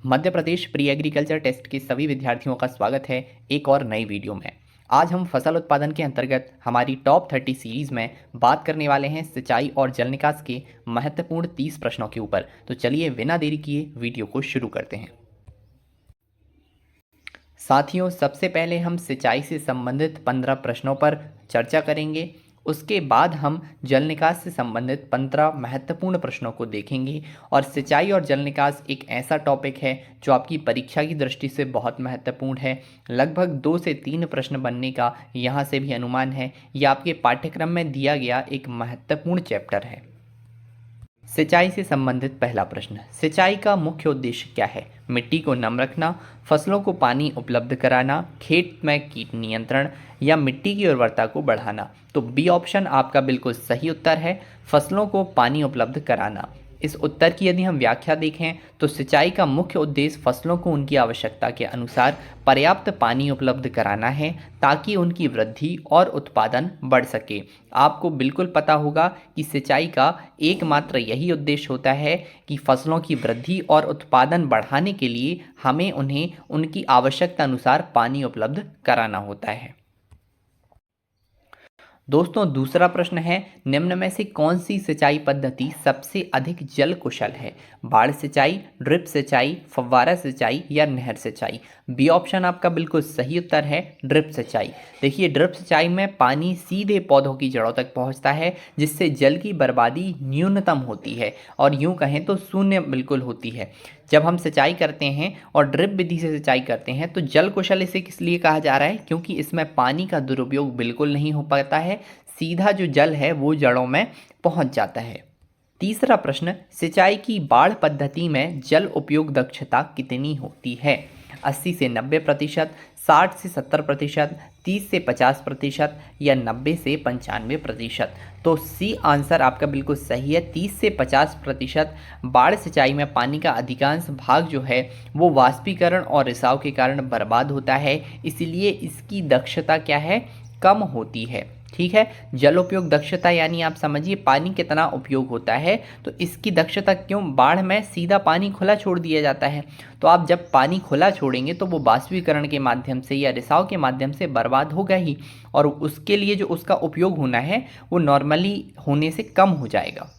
Madhya Pradesh pre agriculture test के सभी विद्यार्थियों का स्वागत है एक और नई वीडियो में। आज हम फसल उत्पादन के अंतर्गत हमारी टॉप 30 सीरीज में बात करने वाले हैं सिंचाई और जल निकास के महत्वपूर्ण 30 प्रश्नों के ऊपर। तो चलिए बिना देरी किए वीडियो को शुरू करते हैं। साथियों, सबसे पहले हम सिंचाई से संबंधित 15 प्रश्नों पर चर्चा करेंगे। उसके बाद हम जल निकास से संबंधित 15 महत्वपूर्ण प्रश्नों को देखेंगे। और सिंचाई और जल निकास एक ऐसा टॉपिक है जो आपकी परीक्षा की दृष्टि से बहुत महत्वपूर्ण है। लगभग 2 से 3 प्रश्न बनने का यहाँ से भी अनुमान है। यह आपके पाठ्यक्रम में दिया गया एक महत्वपूर्ण चैप्टर है। सिंचाई से संबंधित पहला प्रश्न, सिंचाई का मुख्य उद्देश्य क्या है? मिट्टी को नम रखना, फसलों को पानी उपलब्ध कराना, खेत में कीट नियंत्रण या मिट्टी की उर्वरता को बढ़ाना। तो बी ऑप्शन आपका बिल्कुल सही उत्तर है, फसलों को पानी उपलब्ध कराना। इस उत्तर की यदि हम व्याख्या देखें तो सिंचाई का मुख्य उद्देश्य फसलों को उनकी आवश्यकता के अनुसार पर्याप्त पानी उपलब्ध कराना है ताकि उनकी वृद्धि और उत्पादन बढ़ सके। आपको बिल्कुल पता होगा कि सिंचाई का एकमात्र यही उद्देश्य होता है कि फसलों की वृद्धि और उत्पादन बढ़ाने के लिए हमें उन्हें उनकी आवश्यकता अनुसार पानी उपलब्ध कराना होता है। दोस्तों, दूसरा प्रश्न है, निम्न में से कौन सी सिंचाई पद्धति सबसे अधिक जल कुशल है? बाढ़ सिंचाई, ड्रिप सिंचाई, फव्वारा सिंचाई या नहर सिंचाई? बी ऑप्शन आपका बिल्कुल सही उत्तर है, ड्रिप सिंचाई। देखिए, ड्रिप सिंचाई में पानी सीधे पौधों की जड़ों तक पहुंचता है जिससे जल की बर्बादी न्यूनतम होती है और यूं कहें तो शून्य बिल्कुल होती है। जब हम सिंचाई करते हैं और ड्रिप विधि से सिंचाई करते हैं तो जल कुशल इसे किस लिए कहा जा रहा है? क्योंकि इसमें पानी का दुरुपयोग बिल्कुल नहीं हो पाता है, सीधा जो जल है वो जड़ों में पहुंच जाता है। तीसरा प्रश्न, सिंचाई की बाढ़ पद्धति में जल उपयोग दक्षता कितनी होती है? 80 से 90%, 60 से 70%, 30 से 50% या 90 से 95%? तो सी आंसर आपका बिल्कुल सही है, 30 से 50%। बाढ़ सिंचाई में पानी का अधिकांश भाग जो है वो वाष्पीकरण और रिसाव के कारण बर्बाद होता है, इसलिए इसकी दक्षता क्या है? कम होती है। ठीक है, जल उपयोग दक्षता यानी आप समझिए पानी कितना उपयोग होता है, तो इसकी दक्षता क्यों? बाढ़ में सीधा पानी खुला छोड़ दिया जाता है, तो आप जब पानी खुला छोड़ेंगे तो वो वाष्पीकरण के माध्यम से या रिसाव के माध्यम से बर्बाद होगा ही, और उसके लिए जो उसका उपयोग होना है वो नॉर्मली होने से कम हो जाएगा।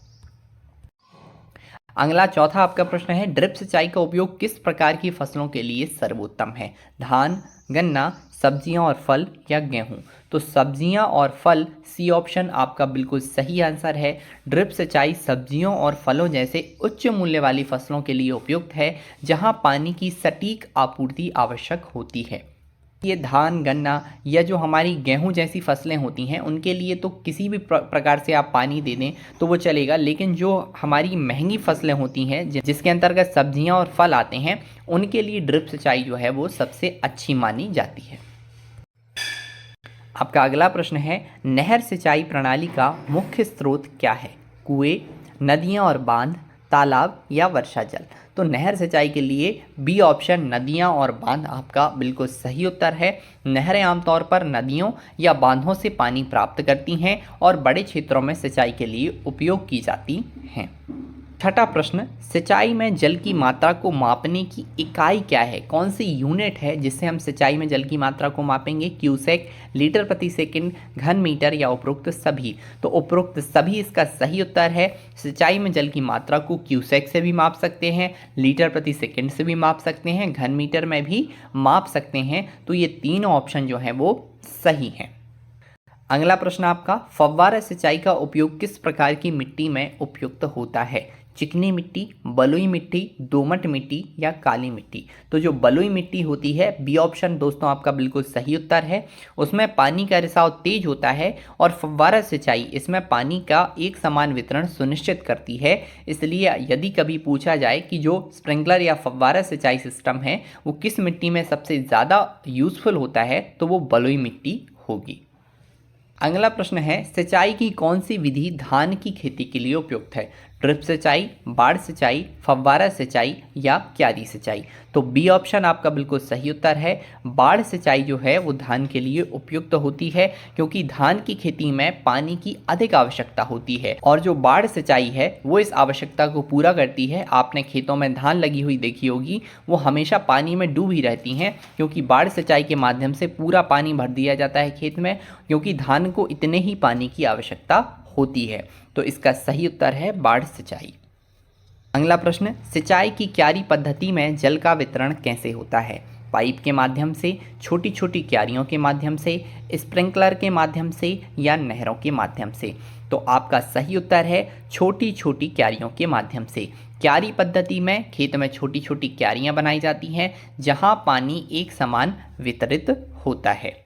अगला चौथा आपका प्रश्न है, ड्रिप सिंचाई का उपयोग किस प्रकार की फसलों के लिए सर्वोत्तम है? धान, गन्ना, सब्जियां और फल या गेहूं? तो सब्जियां और फल, सी ऑप्शन आपका बिल्कुल सही आंसर है। ड्रिप सिंचाई सब्जियों और फलों जैसे उच्च मूल्य वाली फसलों के लिए उपयुक्त है जहां पानी की सटीक आपूर्ति आवश्यक होती है। ये धान, गन्ना या जो हमारी गेहूं जैसी फसलें होती हैं उनके लिए तो किसी भी प्रकार से आप पानी दे दें तो वो चलेगा, लेकिन जो हमारी महंगी फसलें होती हैं जिसके अंतर्गत सब्जियां और फल आते हैं उनके लिए ड्रिप सिंचाई जो है वो सबसे अच्छी मानी जाती है। आपका अगला प्रश्न है, नहर सिंचाई प्रणाली का मुख्य स्रोत क्या है? कुएं, नदियां और बांध, तालाब या वर्षा जल? तो नहर सिंचाई के लिए बी ऑप्शन नदियां और बांध आपका बिल्कुल सही उत्तर है। नहरें आमतौर पर नदियों या बांधों से पानी प्राप्त करती हैं और बड़े क्षेत्रों में सिंचाई के लिए उपयोग की जाती हैं। छठा प्रश्न, सिंचाई में जल की मात्रा को मापने की इकाई क्या है? कौन सी यूनिट है जिससे हम सिंचाई में जल की मात्रा को मापेंगे? क्यूसेक, लीटर प्रति सेकंड, घन मीटर या उपरोक्त सभी? तो उपरोक्त सभी इसका सही उत्तर है। सिंचाई में जल की मात्रा को क्यूसेक से भी माप सकते हैं, लीटर प्रति सेकंड से भी माप सकते हैं, घन मीटर में भी माप सकते हैं। तो ये तीनों ऑप्शन जो हैं वो सही हैं। अगला प्रश्न आपका, फव्वारा सिंचाई का उपयोग किस प्रकार की मिट्टी में उपयुक्त होता है? चिकनी मिट्टी, बलुई मिट्टी, दोमट मिट्टी या काली मिट्टी? तो जो बलुई मिट्टी होती है, बी ऑप्शन दोस्तों आपका बिल्कुल सही उत्तर है। उसमें पानी का रिसाव तेज होता है और फव्वारा सिंचाई इसमें पानी का एक समान वितरण सुनिश्चित करती है। इसलिए यदि कभी पूछा जाए कि जो स्प्रिंकलर या फव्वारा सिंचाई सिस्टम है वो किस मिट्टी में सबसे ज़्यादा यूजफुल होता है, तो वो बलुई मिट्टी होगी। अगला प्रश्न है, सिंचाई की कौन सी विधि धान की खेती के लिए उपयुक्त है? ड्रिप सिंचाई, बाढ़ सिंचाई, फव्वारा सिंचाई या क्यारी सिंचाई? तो बी ऑप्शन आपका बिल्कुल सही उत्तर है। बाढ़ सिंचाई जो है वो धान के लिए उपयुक्त होती है, क्योंकि धान की खेती में पानी की अधिक आवश्यकता होती है और जो बाढ़ सिंचाई है वो इस आवश्यकता को पूरा करती है। आपने खेतों में धान लगी हुई देखी होगी, वो हमेशा पानी में डूबी रहती हैं, क्योंकि बाढ़ सिंचाई के माध्यम से पूरा पानी भर दिया जाता है खेत में, क्योंकि धान को इतने ही पानी की आवश्यकता होती है। तो इसका सही उत्तर है बाढ़ सिंचाई। अगला प्रश्न, सिंचाई की क्यारी पद्धति में जल का वितरण कैसे होता है? पाइप के माध्यम से, छोटी छोटी क्यारियों के माध्यम से, स्प्रिंकलर के माध्यम से या नहरों के माध्यम से? तो आपका सही उत्तर है छोटी छोटी क्यारियों के माध्यम से। क्यारी पद्धति में खेत में छोटी छोटी क्यारियां बनाई जाती हैं जहां पानी एक समान वितरित होता है।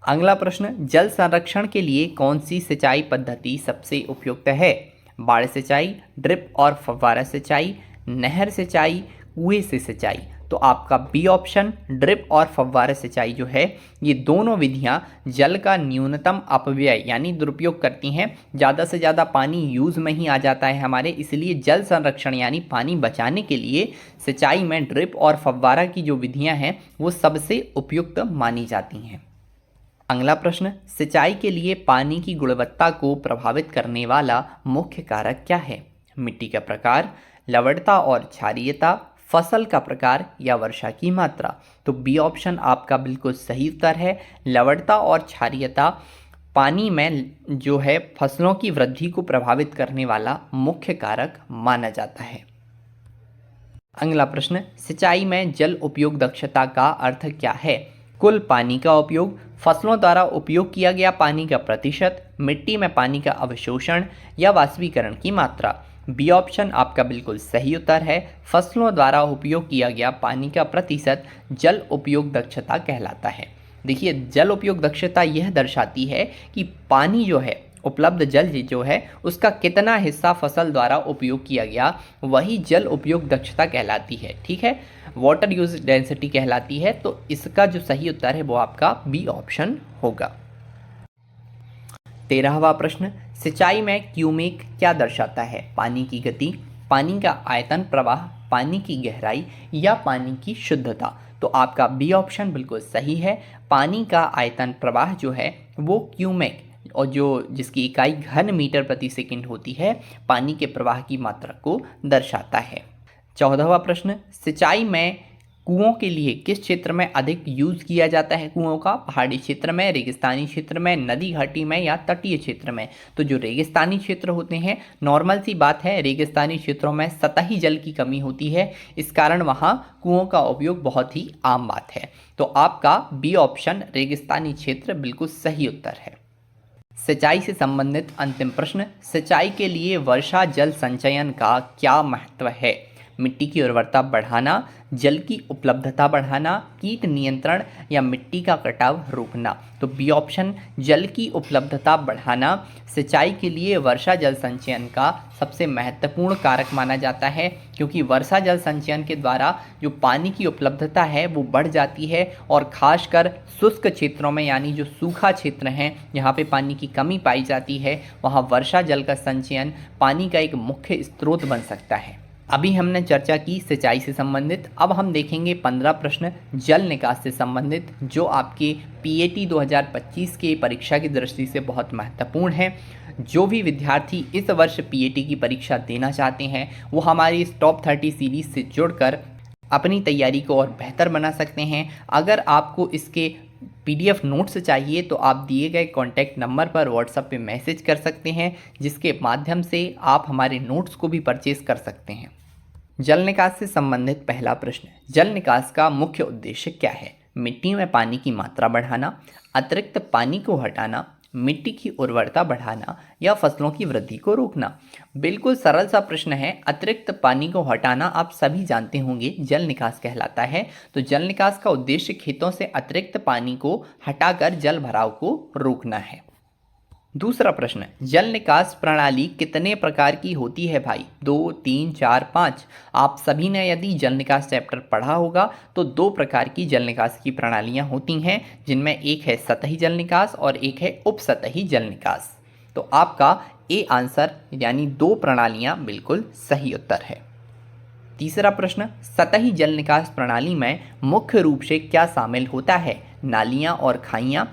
अगला प्रश्न, जल संरक्षण के लिए कौन सी सिंचाई पद्धति सबसे उपयुक्त है? बाढ़ सिंचाई, ड्रिप और फव्वारा सिंचाई, नहर सिंचाई, कुएं से सिंचाई? तो आपका बी ऑप्शन ड्रिप और फव्वारा सिंचाई जो है, ये दोनों विधियां जल का न्यूनतम अपव्यय यानी दुरुपयोग करती हैं। ज़्यादा से ज़्यादा पानी यूज़ में ही आ जाता है हमारे, इसलिए जल संरक्षण यानी पानी बचाने के लिए सिंचाई में ड्रिप और फव्वारा की जो विधियाँ हैं वो सबसे उपयुक्त मानी जाती हैं। अगला प्रश्न, सिंचाई के लिए पानी की गुणवत्ता को प्रभावित करने वाला मुख्य कारक क्या है? मिट्टी का प्रकार, लवणता और क्षारीयता, फसल का प्रकार या वर्षा की मात्रा? तो बी ऑप्शन आपका बिल्कुल सही उत्तर है। लवणता और क्षारीयता पानी में जो है फसलों की वृद्धि को प्रभावित करने वाला मुख्य कारक माना जाता है। अगला प्रश्न, सिंचाई में जल उपयोग दक्षता का अर्थ क्या है? कुल पानी का उपयोग, फसलों द्वारा उपयोग किया गया पानी का प्रतिशत, मिट्टी में पानी का अवशोषण या वाष्पीकरण की मात्रा? बी ऑप्शन आपका बिल्कुल सही उत्तर है। फसलों द्वारा उपयोग किया गया पानी का प्रतिशत जल उपयोग दक्षता कहलाता है। देखिए, जल उपयोग दक्षता यह दर्शाती है कि पानी जो है, उपलब्ध जल जो है, उसका कितना हिस्सा फसल द्वारा उपयोग किया गया, वही जल उपयोग दक्षता कहलाती है। ठीक है, वाटर यूज डेंसिटी कहलाती है। तो इसका जो सही उत्तर है वो आपका बी ऑप्शन होगा। 13वां प्रश्न, सिंचाई में क्यूमेक क्या दर्शाता है? पानी की गति, पानी का आयतन प्रवाह, पानी की गहराई या पानी की शुद्धता? तो आपका बी ऑप्शन बिल्कुल सही है। पानी का आयतन प्रवाह जो है वो क्यूमेक, और जो जिसकी इकाई घन मीटर प्रति सेकंड होती है, पानी के प्रवाह की मात्रा को दर्शाता है। 14वां प्रश्न, सिंचाई में कुओं के लिए किस क्षेत्र में अधिक यूज किया जाता है कुओं का? पहाड़ी क्षेत्र में, रेगिस्तानी क्षेत्र में, नदी घाटी में या तटीय क्षेत्र में? तो जो रेगिस्तानी क्षेत्र होते हैं, नॉर्मल सी बात है, रेगिस्तानी क्षेत्रों में सतही जल की कमी होती है, इस कारण वहाँ कुओं का उपयोग बहुत ही आम बात है। तो आपका बी ऑप्शन रेगिस्तानी क्षेत्र बिल्कुल सही उत्तर है। सिंचाई से संबंधित अंतिम प्रश्न, सिंचाई के लिए वर्षा जल संचयन का क्या महत्व है? मिट्टी की उर्वरता बढ़ाना, जल की उपलब्धता बढ़ाना, कीट नियंत्रण या मिट्टी का कटाव रोकना? तो बी ऑप्शन जल की उपलब्धता बढ़ाना सिंचाई के लिए वर्षा जल संचयन का सबसे महत्वपूर्ण कारक माना जाता है, क्योंकि वर्षा जल संचयन के द्वारा जो पानी की उपलब्धता है वो बढ़ जाती है, और खासकर शुष्क क्षेत्रों में यानी जो सूखा क्षेत्र हैं जहाँ पे पानी की कमी पाई जाती है, वहाँ वर्षा जल का संचयन पानी का एक मुख्य स्रोत बन सकता है। अभी हमने चर्चा की सिंचाई से संबंधित, अब हम देखेंगे 15 प्रश्न जल निकास से संबंधित, जो आपके पीएटी 2025 के परीक्षा की दृष्टि से बहुत महत्वपूर्ण है। जो भी विद्यार्थी इस वर्ष पीएटी की परीक्षा देना चाहते हैं वो हमारी इस टॉप 30 सीरीज से जुड़कर अपनी तैयारी को और बेहतर बना सकते हैं। अगर आपको इसके पीडीएफ नोट्स चाहिए तो आप दिए गए कॉन्टैक्ट नंबर पर व्हाट्सएप पे मैसेज कर सकते हैं, जिसके माध्यम से आप हमारे नोट्स को भी परचेज कर सकते हैं। जल निकास से संबंधित पहला प्रश्न, जल निकास का मुख्य उद्देश्य क्या है? मिट्टी में पानी की मात्रा बढ़ाना, अतिरिक्त पानी को हटाना, मिट्टी की उर्वरता बढ़ाना या फसलों की वृद्धि को रोकना? बिल्कुल सरल सा प्रश्न है। अतिरिक्त पानी को हटाना आप सभी जानते होंगे जल निकास कहलाता है। तो जल निकास का उद्देश्य खेतों से अतिरिक्त पानी को हटाकर जल भराव को रोकना है। दूसरा प्रश्न, जल निकास प्रणाली कितने प्रकार की होती है भाई? 2, 3, 4, 5? आप सभी ने यदि जल निकास चैप्टर पढ़ा होगा तो 2 प्रकार की जल निकास की प्रणालियां होती हैं, जिनमें एक है सतही जल निकास और एक है उपसतही जल निकास। तो आपका ए आंसर यानी 2 प्रणालियां बिल्कुल सही उत्तर है। तीसरा प्रश्न, सतही जल निकास प्रणाली में मुख्य रूप से क्या शामिल होता है? नालियां और खाइयां,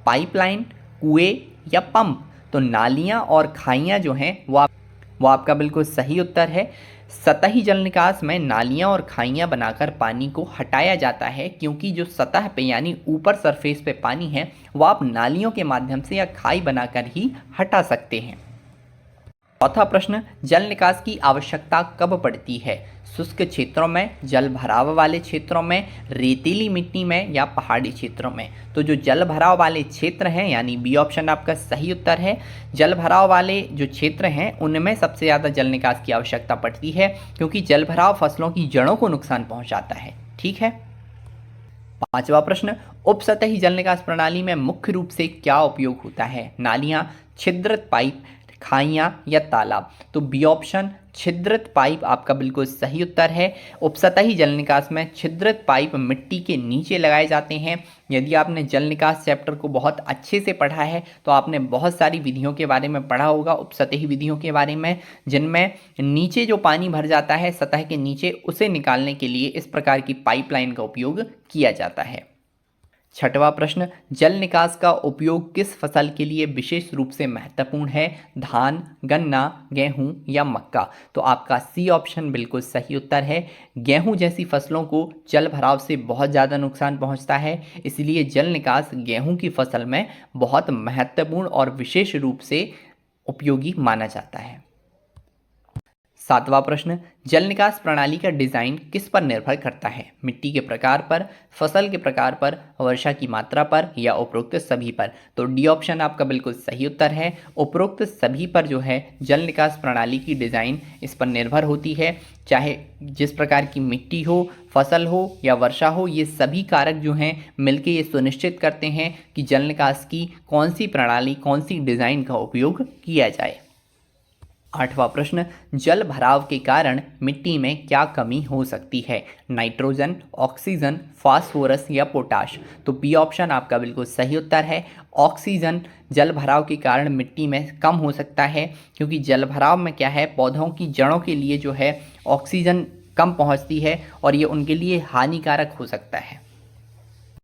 पाइपलाइन, कुएं या पंप? तो नालियां और खाइयां जो हैं वो आपका बिल्कुल सही उत्तर है। सतही जल निकास में नालियां और खाइयां बनाकर पानी को हटाया जाता है, क्योंकि जो सतह पे यानी ऊपर सरफेस पे पानी है वो आप नालियों के माध्यम से या खाई बनाकर ही हटा सकते हैं। चौथा प्रश्न, जल निकास की आवश्यकता कब पड़ती है? शुष्क क्षेत्रों में, जल भराव वाले क्षेत्रों में, रेतीली मिट्टी में या पहाड़ी क्षेत्रों में? तो जो जल भराव वाले क्षेत्र हैं यानी बी ऑप्शन आपका सही उत्तर है। जल भराव वाले जो क्षेत्र हैं उनमें सबसे ज़्यादा जल निकास की आवश्यकता पड़ती है, क्योंकि जल भराव फसलों की जड़ों को नुकसान पहुंचाता है। ठीक है। पांचवा प्रश्न, उपसतही जल निकास प्रणाली में मुख्य रूप से क्या उपयोग होता है? नालियां, छिद्रित पाइप, खाइयां या तालाब? तो बी ऑप्शन छिद्रित पाइप आपका बिल्कुल सही उत्तर है। उपसतही जल निकास में छिद्रित पाइप मिट्टी के नीचे लगाए जाते हैं। यदि आपने जल निकास चैप्टर को बहुत अच्छे से पढ़ा है तो आपने बहुत सारी विधियों के बारे में पढ़ा होगा, उपसतही विधियों के बारे में, जिनमें नीचे जो पानी भर जाता है सतह के नीचे, उसे निकालने के लिए इस प्रकार की पाइपलाइन का उपयोग किया जाता है। छठवां प्रश्न, जल निकास का उपयोग किस फसल के लिए विशेष रूप से महत्वपूर्ण है? धान, गन्ना, गेहूं या मक्का? तो आपका सी ऑप्शन बिल्कुल सही उत्तर है। गेहूं जैसी फसलों को जल भराव से बहुत ज़्यादा नुकसान पहुंचता है, इसलिए जल निकास गेहूं की फसल में बहुत महत्वपूर्ण और विशेष रूप से उपयोगी माना जाता है। सातवां प्रश्न, जल निकास प्रणाली का डिज़ाइन किस पर निर्भर करता है? मिट्टी के प्रकार पर, फसल के प्रकार पर, वर्षा की मात्रा पर या उपरोक्त सभी पर? तो डी ऑप्शन आपका बिल्कुल सही उत्तर है। उपरोक्त सभी पर जो है जल निकास प्रणाली की डिज़ाइन इस पर निर्भर होती है। चाहे जिस प्रकार की मिट्टी हो, फसल हो या वर्षा हो, ये सभी कारक जो हैं मिलकर ये सुनिश्चित करते हैं कि जल निकास की कौन सी प्रणाली, कौन सी डिज़ाइन का उपयोग किया जाए। आठवां प्रश्न, जल भराव के कारण मिट्टी में क्या कमी हो सकती है? नाइट्रोजन, ऑक्सीजन, फास्फोरस या पोटाश? तो बी ऑप्शन आपका बिल्कुल सही उत्तर है। ऑक्सीजन जल भराव के कारण मिट्टी में कम हो सकता है, क्योंकि जल भराव में क्या है, पौधों की जड़ों के लिए जो है ऑक्सीजन कम पहुंचती है और ये उनके लिए हानिकारक हो सकता है।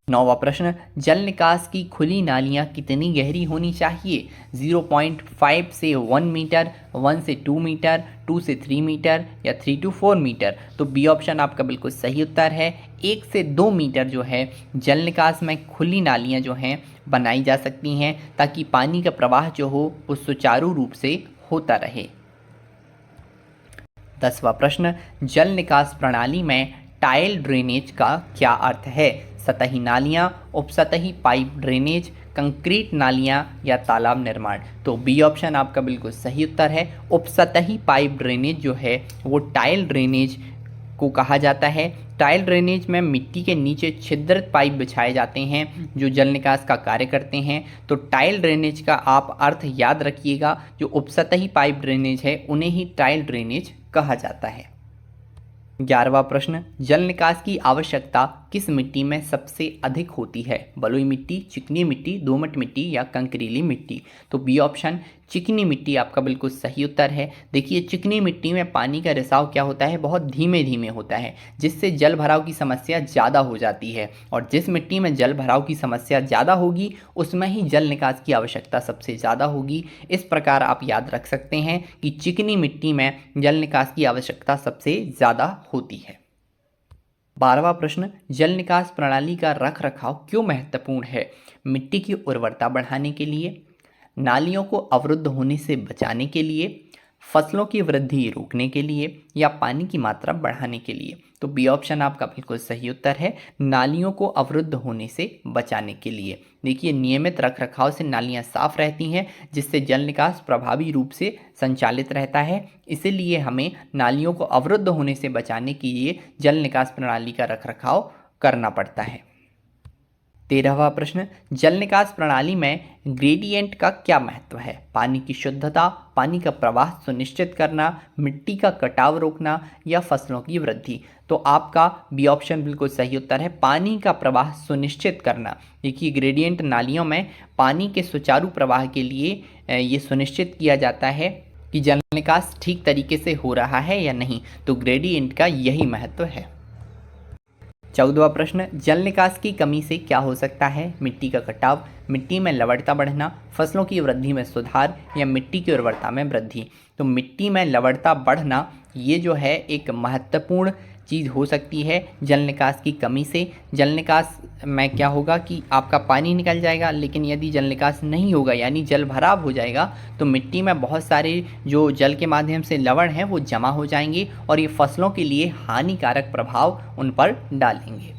नौवां प्रश्न, जल निकास की खुली नालियां कितनी गहरी होनी चाहिए? 0.5 से 1 मीटर, 1 से 2 मीटर, 2 से 3 मीटर या 3 to 4 मीटर? तो बी ऑप्शन आपका बिल्कुल सही उत्तर है। 1 से 2 मीटर जो है जल निकास में खुली नालियां जो हैं बनाई जा सकती हैं, ताकि पानी का प्रवाह जो हो वो सुचारू रूप से होता रहे। 10वां प्रश्न, जल निकास प्रणाली में टाइल ड्रेनेज का क्या अर्थ है? सतही नालियां, उपसतही पाइप ड्रेनेज, कंक्रीट नालियां या तालाब निर्माण? तो बी ऑप्शन आपका बिल्कुल सही उत्तर है। उपसतही पाइप ड्रेनेज जो है वो टाइल ड्रेनेज को कहा जाता है। टाइल ड्रेनेज में मिट्टी के नीचे छिद्रित पाइप बिछाए जाते हैं जो जल निकास का कार्य करते हैं। तो टाइल ड्रेनेज का आप अर्थ याद रखिएगा, जो उपसतही पाइप ड्रेनेज है उन्हें ही टाइल ड्रेनेज कहा जाता है। 11वां प्रश्न, जल निकास की आवश्यकता किस मिट्टी में सबसे अधिक होती है? बलुई मिट्टी, चिकनी मिट्टी, दोमट मिट्टी या कंकरीली मिट्टी? तो बी ऑप्शन चिकनी मिट्टी आपका बिल्कुल सही उत्तर है। देखिए, चिकनी मिट्टी में पानी का रिसाव क्या होता है, बहुत धीमे धीमे होता है, जिससे जल भराव की समस्या ज़्यादा हो जाती है। और जिस मिट्टी में जल भराव की समस्या ज़्यादा होगी उसमें ही जल निकास की आवश्यकता सबसे ज़्यादा होगी। इस प्रकार आप याद रख सकते हैं कि चिकनी मिट्टी में जल निकास की आवश्यकता सबसे ज़्यादा होती है। 12वां प्रश्न, जल निकास प्रणाली का रख रखाव क्यों महत्वपूर्ण है? मिट्टी की उर्वरता बढ़ाने के लिए, नालियों को अवरुद्ध होने से बचाने के लिए, फसलों की वृद्धि रोकने के लिए या पानी की मात्रा बढ़ाने के लिए? तो बी ऑप्शन आपका बिल्कुल सही उत्तर है, नालियों को अवरुद्ध होने से बचाने के लिए। देखिए, नियमित रखरखाव से नालियां साफ रहती हैं, जिससे जल निकास प्रभावी रूप से संचालित रहता है। इसीलिए हमें नालियों को अवरुद्ध होने से बचाने के लिए जल निकास प्रणाली का रखरखाव करना पड़ता है। 13वां प्रश्न, जल निकास प्रणाली में ग्रेडियंट का क्या महत्व है? पानी की शुद्धता, पानी का प्रवाह सुनिश्चित करना, मिट्टी का कटाव रोकना या फसलों की वृद्धि। तो आपका बी ऑप्शन बिल्कुल सही उत्तर है, पानी का प्रवाह सुनिश्चित करना। देखिए ग्रेडियंट नालियों में पानी के सुचारू प्रवाह के लिए ये सुनिश्चित किया जाता है कि जल निकास ठीक तरीके से हो रहा है या नहीं, तो ग्रेडियंट का यही महत्व है। 14वां प्रश्न, जल निकास की कमी से क्या हो सकता है? मिट्टी का कटाव, मिट्टी में लवणता बढ़ना, फसलों की वृद्धि में सुधार या मिट्टी की उर्वरता में वृद्धि। तो मिट्टी में लवणता बढ़ना ये जो है एक महत्वपूर्ण चीज़ हो सकती है जल निकास की कमी से। जल निकास में क्या होगा कि आपका पानी निकल जाएगा, लेकिन यदि जल निकास नहीं होगा यानी जल भराव हो जाएगा तो मिट्टी में बहुत सारे जो जल के माध्यम से लवण हैं वो जमा हो जाएंगे और ये फसलों के लिए हानिकारक प्रभाव उन पर डालेंगे।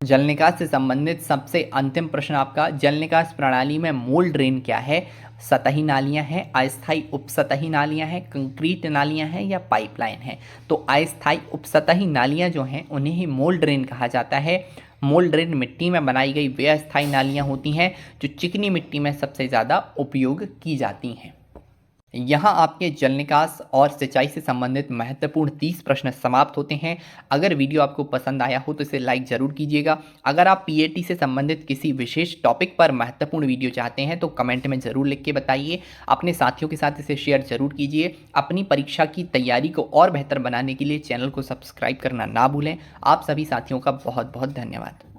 जल निकास से संबंधित सबसे अंतिम प्रश्न आपका, जल निकास प्रणाली में मूल ड्रेन क्या है? सतही नालियां हैं, अस्थायी उपसतही नालियां हैं, कंक्रीट नालियां हैं या पाइपलाइन है? तो अस्थायी उपसतही नालियां जो हैं उन्हें ही मूल ड्रेन कहा जाता है। मूल ड्रेन मिट्टी में बनाई गई वे अस्थायी नालियां होती हैं जो चिकनी मिट्टी में सबसे ज़्यादा उपयोग की जाती हैं। यहाँ आपके जल निकास और सिंचाई से संबंधित महत्वपूर्ण 30 प्रश्न समाप्त होते हैं। अगर वीडियो आपको पसंद आया हो तो इसे लाइक ज़रूर कीजिएगा। अगर आप पीएटी से संबंधित किसी विशेष टॉपिक पर महत्वपूर्ण वीडियो चाहते हैं तो कमेंट में ज़रूर लिख के बताइए। अपने साथियों के साथ इसे शेयर ज़रूर कीजिए। अपनी परीक्षा की तैयारी को और बेहतर बनाने के लिए चैनल को सब्सक्राइब करना ना भूलें। आप सभी साथियों का बहुत बहुत धन्यवाद।